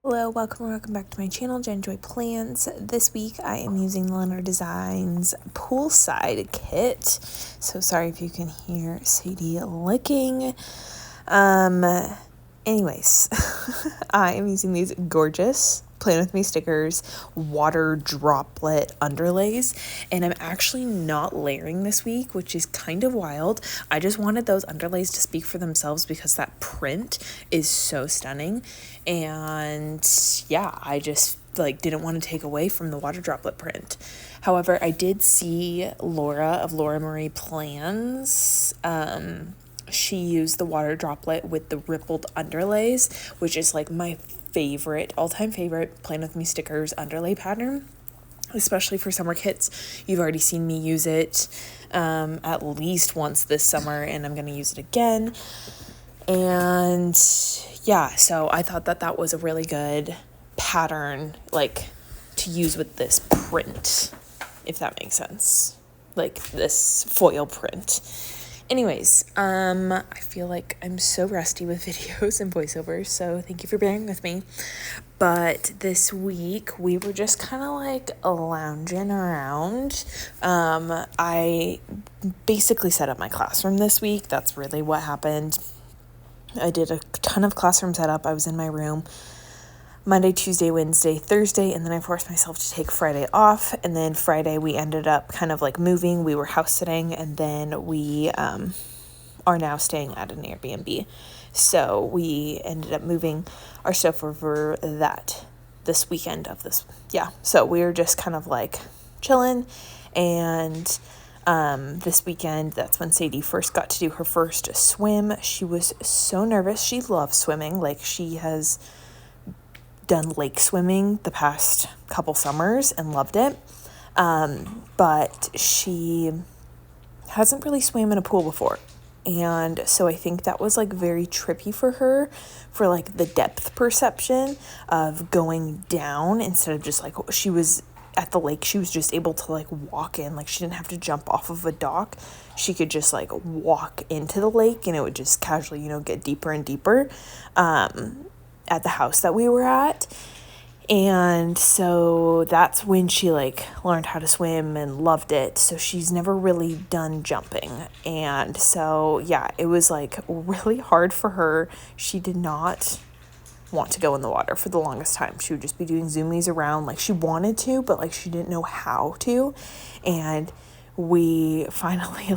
Hello, welcome back to my channel, Jen Joy Plants. This week I am using the Lynner Designs Poolside kit. So sorry if you can hear Sadie licking. Anyways, I am using these gorgeous Plan With Me stickers, water droplet underlays, and I'm actually not layering this week, which is kind of wild. I just wanted those underlays to speak for themselves because that print is so stunning, and yeah, I just didn't want to take away from the water droplet print. However, I did see Laura of Laura Marie Plans. She used the water droplet with the rippled underlays, which is like my all-time favorite Plan With Me stickers underlay pattern, especially for summer kits. You've already seen me use it at least once this summer, and I'm going to use it again. And yeah, so I thought that was a really good pattern to use with this print, if that makes sense, like this foil print. Anyways, I feel like I'm so rusty with videos and voiceovers, so thank you for bearing with me. But this week we were just kind of lounging around. I basically set up my classroom this week. That's really what happened. I did a ton of classroom setup. I was in my room Monday, Tuesday, Wednesday, Thursday, and then I forced myself to take Friday off. And then Friday we ended up kind of moving. We were house sitting, and then we are now staying at an Airbnb. So we ended up moving our stuff over this weekend of this. Yeah. So we were just kind of chilling, and this weekend, that's when Sadie first got to do her first swim. She was so nervous. She loves swimming. She has done lake swimming the past couple summers and loved it. But she hasn't really swam in a pool before. And so I think that was very trippy for her, for the depth perception of going down instead of just she was at the lake. She was just able to walk in. She didn't have to jump off of a dock. She could just walk into the lake, and it would just casually, get deeper and deeper. At the house that we were at. And so that's when she learned how to swim and loved it. So she's never really done jumping. And so yeah, it was really hard for her. She did not want to go in the water for the longest time. She would just be doing zoomies around. She wanted to, but she didn't know how to. And we finally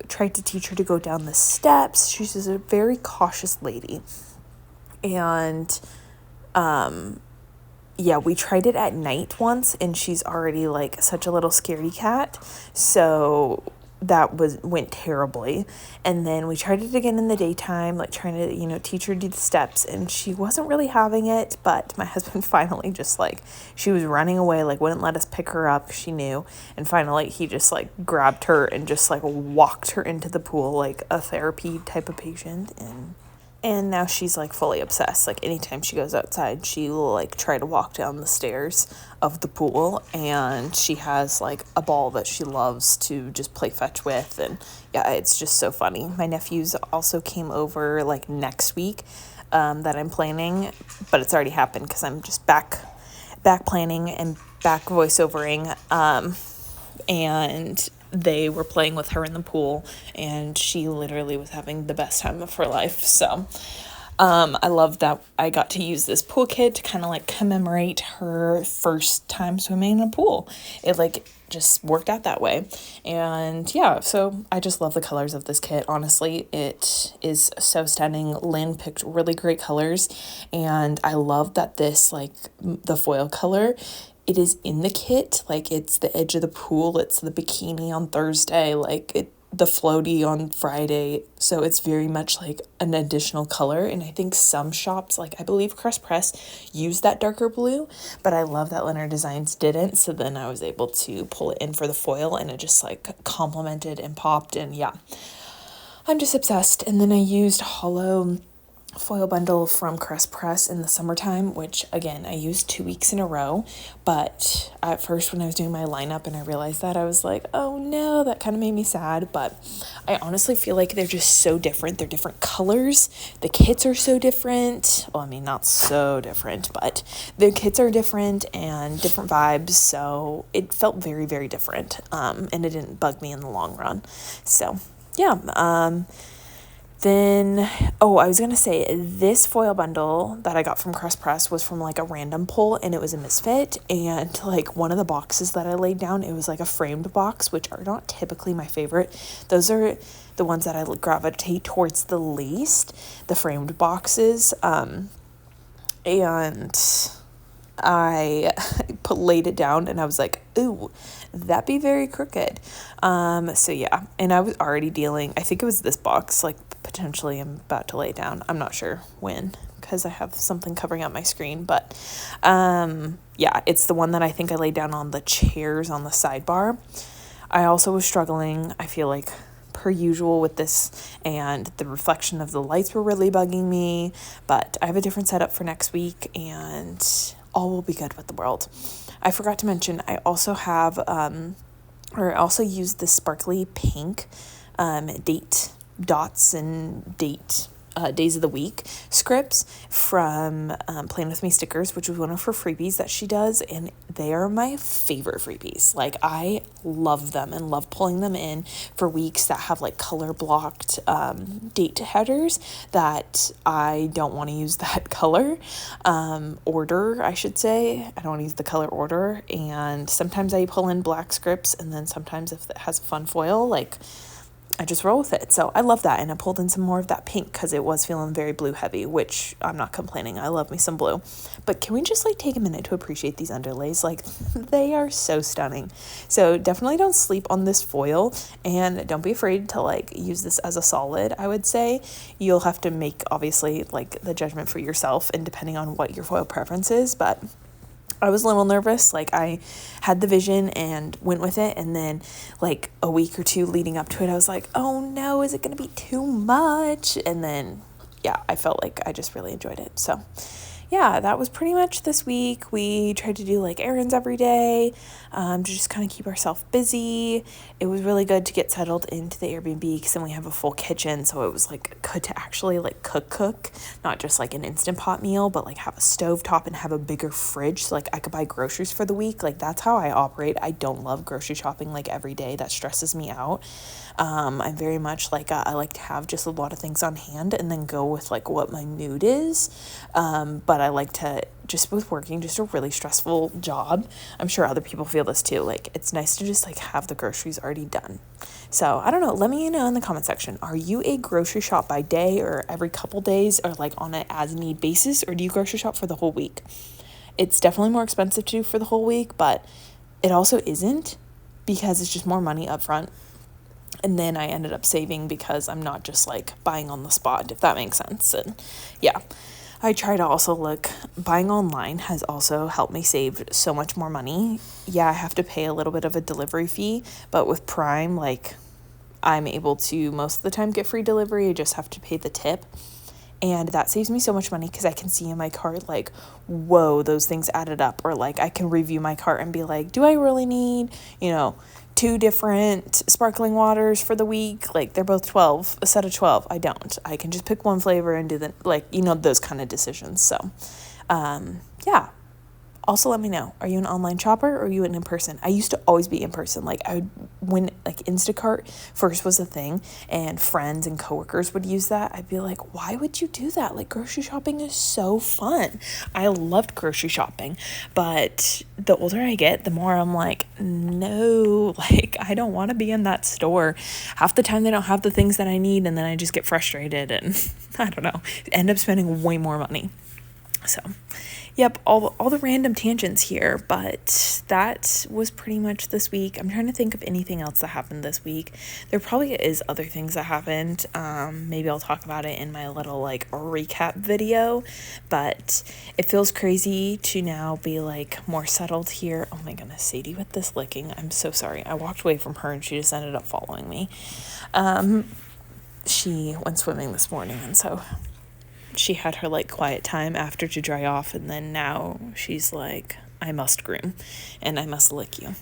tried to teach her to go down the steps. She's just a very cautious lady. And yeah, we tried it at night once, and she's already such a little scaredy cat, so that went terribly. And then we tried it again in the daytime, trying to teach her to do the steps, and she wasn't really having it. But my husband finally just she was running away, wouldn't let us pick her up. She knew, and finally he just grabbed her and just walked her into the pool like a therapy type of patient. And now she's fully obsessed. Anytime she goes outside, she will try to walk down the stairs of the pool, and she has a ball that she loves to just play fetch with. And yeah, it's just so funny. My nephews also came over next week that I'm planning, but it's already happened because I'm just back planning and back voiceovering. And they were playing with her in the pool, and she literally was having the best time of her life. So I love that I got to use this pool kit to kind of commemorate her first time swimming in a pool. It just worked out that way. And yeah, so I just love the colors of this kit. Honestly, it is so stunning. Lynn picked really great colors, and I love that this the foil color, it is in the kit. It's the edge of the pool, it's the bikini on Thursday, the floaty on Friday. So it's very much an additional color. And I think some shops, I believe Crest Press, use that darker blue, but I love that Lynner Designs didn't. So then I was able to pull it in for the foil, and it just complemented and popped. And yeah, I'm just obsessed. And then I used Holo foil bundle from Crest Press in the summertime, which again, I used 2 weeks in a row. But at first when I was doing my lineup and I realized that, I was like, oh no, that kind of made me sad. But I honestly feel like they're just so different. They're different colors. The kits are so different. Well, I mean, not so different, but the kits are different and different vibes. So it felt very, very different. And it didn't bug me in the long run. So yeah, then, I was going to say, this foil bundle that I got from Crest Press was from like a random pull, and it was a misfit. And like one of the boxes that I laid down, it was like a framed box, which are not typically my favorite. Those are the ones that I gravitate towards the least, the framed boxes. And I laid it down and I was like, ooh, that'd be very crooked. So yeah, and I was already dealing, I think it was this box, like potentially I'm about to lay it down. I'm not sure when, because I have something covering up my screen, but yeah, it's the one that I think I laid down on the chairs on the sidebar. I also was struggling, I feel like, per usual with this, and the reflection of the lights were really bugging me, but I have a different setup for next week and all will be good with the world. I forgot to mention, I also have, I also use the sparkly pink date dots and date days of the week scripts from Plan With Me stickers, which was one of her freebies that she does, and they are my favorite freebies. Like, I love them and love pulling them in for weeks that have like color blocked date headers that I don't want to use that color order, I should say. I don't want to use the color order, and sometimes I pull in black scripts, and then sometimes if it has a fun foil, like, I just roll with it. So I love that. And I pulled in some more of that pink because it was feeling very blue heavy, which I'm not complaining. I love me some blue. But can we just like take a minute to appreciate these underlays? Like, they are so stunning. So definitely don't sleep on this foil, and don't be afraid to like use this as a solid. I would say you'll have to make obviously like the judgment for yourself and depending on what your foil preference is, but I was a little nervous. Like, I had the vision and went with it, and then like a week or two leading up to it, I was like, oh no, is it going to be too much? And then yeah, I felt like I just really enjoyed it. So yeah, that was pretty much this week. We tried to do like errands every day to just kind of keep ourselves busy. It was really good to get settled into the Airbnb because then we have a full kitchen. So it was like good to actually like cook, not just like an Instant Pot meal, but like have a stovetop and have a bigger fridge. So like I could buy groceries for the week. Like, that's how I operate. I don't love grocery shopping like every day. That stresses me out. I'm very much like, I like to have just a lot of things on hand and then go with like what my mood is. But I like to, just with working just a really stressful job, I'm sure other people feel this too. Like, it's nice to just like have the groceries already done. So I don't know. Let me know in the comment section. Are you a grocery shop by day or every couple days or like on an as need basis, or do you grocery shop for the whole week? It's definitely more expensive to do for the whole week, but it also isn't, because it's just more money up front. And then I ended up saving because I'm not just like buying on the spot, if that makes sense. And yeah, I try to also look, buying online has also helped me save so much more money. Yeah, I have to pay a little bit of a delivery fee, but with Prime, like, I'm able to most of the time get free delivery. I just have to pay the tip. And that saves me so much money because I can see in my cart, like, whoa, those things added up. Or like I can review my cart and be like, do I really need, 2 different sparkling waters for the week? Like, they're both 12, a set of 12. I don't. I can just pick one flavor and do those kind of decisions. So, yeah. Also, let me know, are you an online shopper or are you an in-person? I used to always be in person. Like, when like Instacart first was a thing and friends and coworkers would use that, I'd be like, why would you do that? Like, grocery shopping is so fun. I loved grocery shopping, but the older I get, the more I'm like, no, like, I don't want to be in that store. Half the time they don't have the things that I need, and then I just get frustrated and I don't know, end up spending way more money. So, yep, all the random tangents here, but that was pretty much this week. I'm trying to think of anything else that happened this week. There probably is other things that happened. Maybe I'll talk about it in my little like recap video, but it feels crazy to now be like more settled here. Oh my goodness, Sadie with this licking. I'm so sorry. I walked away from her and she just ended up following me. She went swimming this morning, and so she had her like quiet time after to dry off, and then now she's like, I must groom and I must lick you.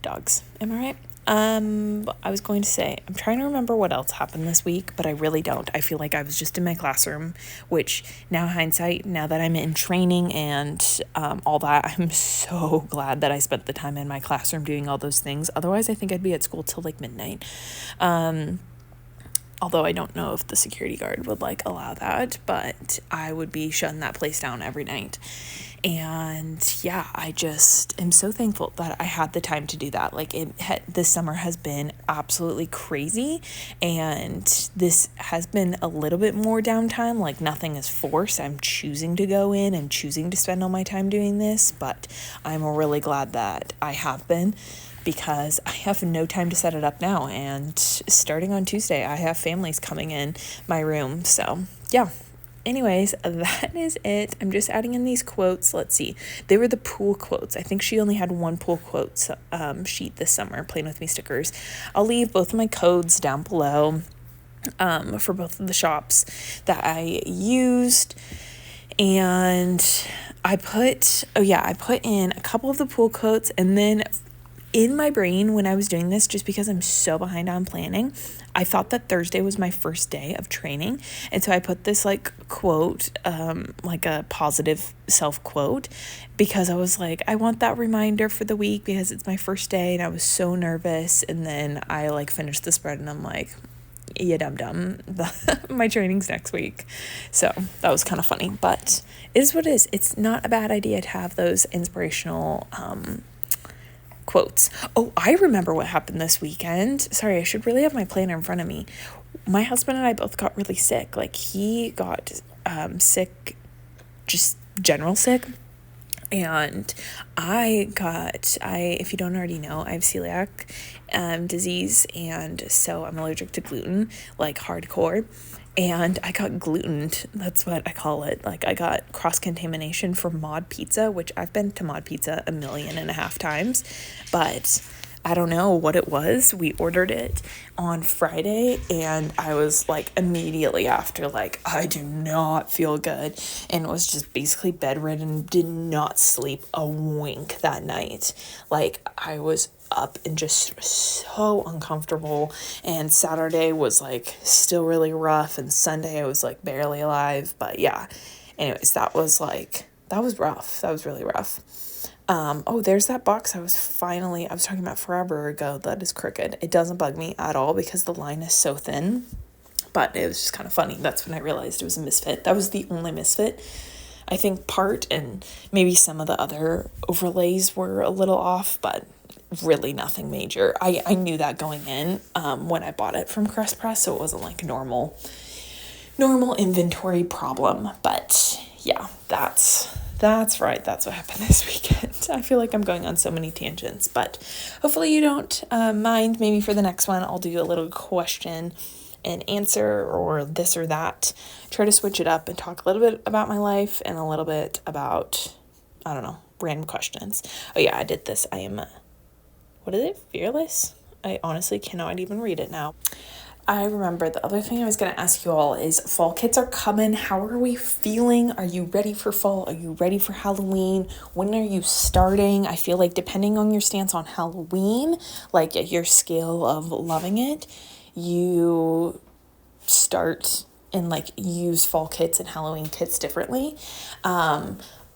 Dogs, am I right? I was going to say, I'm trying to remember what else happened this week, but I really don't. I feel like I was just in my classroom, which now hindsight, now that I'm in training and all that, I'm so glad that I spent the time in my classroom doing all those things. Otherwise, I think I'd be at school till like midnight. Although I don't know if the security guard would like allow that, but I would be shutting that place down every night. And yeah, I just am so thankful that I had the time to do that. Like this summer has been absolutely crazy, and this has been a little bit more downtime. Like nothing is forced. I'm choosing to go in and choosing to spend all my time doing this, but I'm really glad that I have been, because I have no time to set it up now. And starting on Tuesday, I have families coming in my room. So yeah. Anyways, that is it. I'm just adding in these quotes. Let's see. They were the pool quotes. I think she only had one pool quotes sheet this summer, Playing With Me stickers. I'll leave both of my codes down below for both of the shops that I used. And I put in a couple of the pool quotes, and then in my brain when I was doing this, just because I'm so behind on planning, I thought that Thursday was my first day of training. And so I put this like quote, like a positive self quote, because I was like, I want that reminder for the week because it's my first day and I was so nervous. And then I like finished the spread and I'm like, yeah, dum my training's next week. So that was kind of funny, but it is what it is. It's not a bad idea to have those inspirational, quotes. Oh, I remember what happened this weekend. Sorry, I should really have my planner in front of me. My husband and I both got really sick. Like he got sick, just general sick. And if you don't already know, I have celiac disease, and so I'm allergic to gluten, like hardcore. And I got glutened. That's what I call it. Like I got cross-contamination from Mod Pizza, which I've been to Mod Pizza 1.5 million times, but I don't know what it was. We ordered it on Friday, and I was like immediately after, like, I do not feel good, and was just basically bedridden, did not sleep a wink that night. Like I was up and just so uncomfortable, and Saturday was like still really rough, and Sunday I was like barely alive. But yeah, anyways, that was rough. That was really rough. Oh, there's that box I was talking about forever ago that is crooked. It doesn't bug me at all because the line is so thin, but it was just kind of funny. That's when I realized it was a misfit. That was the only misfit. I think part and maybe some of the other overlays were a little off, but really nothing major. I knew that going in when I bought it from Crest Press, so it wasn't like normal inventory problem. But yeah, that's right. That's what happened this weekend. I feel like I'm going on so many tangents, but hopefully you don't mind. Maybe for the next one, I'll do a little question and answer or this or that. Try to switch it up and talk a little bit about my life and a little bit about, I don't know, random questions. Oh yeah, I did this. I am, what is it? Fearless? I honestly cannot even read it now. I remember the other thing I was going to ask you all is fall kits are coming. How are we feeling? Are you ready for fall? Are you ready for Halloween? When are you starting? I feel like depending on your stance on Halloween, like at your scale of loving it, you start and like use fall kits and Halloween kits differently.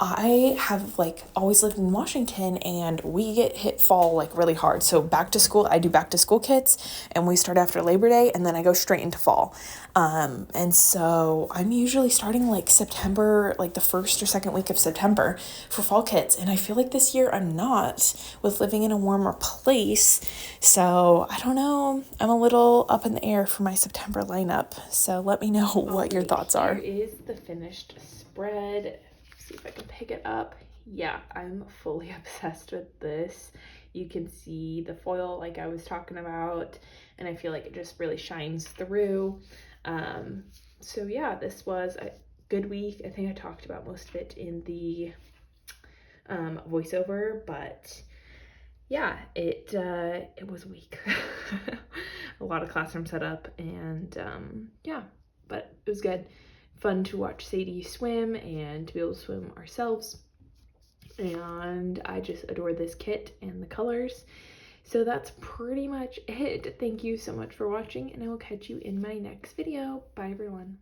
I have like always lived in Washington, and we get hit fall like really hard. So back to school, I do back to school kits, and we start after Labor Day, and then I go straight into fall. And so I'm usually starting like September, like the first or second week of September for fall kits. And I feel like this year I'm not, with living in a warmer place. So I don't know. I'm a little up in the air for my September lineup. So let me know what your thoughts are. Here is the finished spread. See if I can pick it up. Yeah, I'm fully obsessed with this. You can see the foil like I was talking about, and I feel like it just really shines through. So yeah, this was a good week. I think I talked about most of it in the voiceover, but yeah, it was a week. A lot of classroom setup, and yeah, but it was good. Fun to watch Sadie swim and to be able to swim ourselves. And I just adore this kit and the colors. So that's pretty much it. Thank you so much for watching, and I will catch you in my next video. Bye everyone.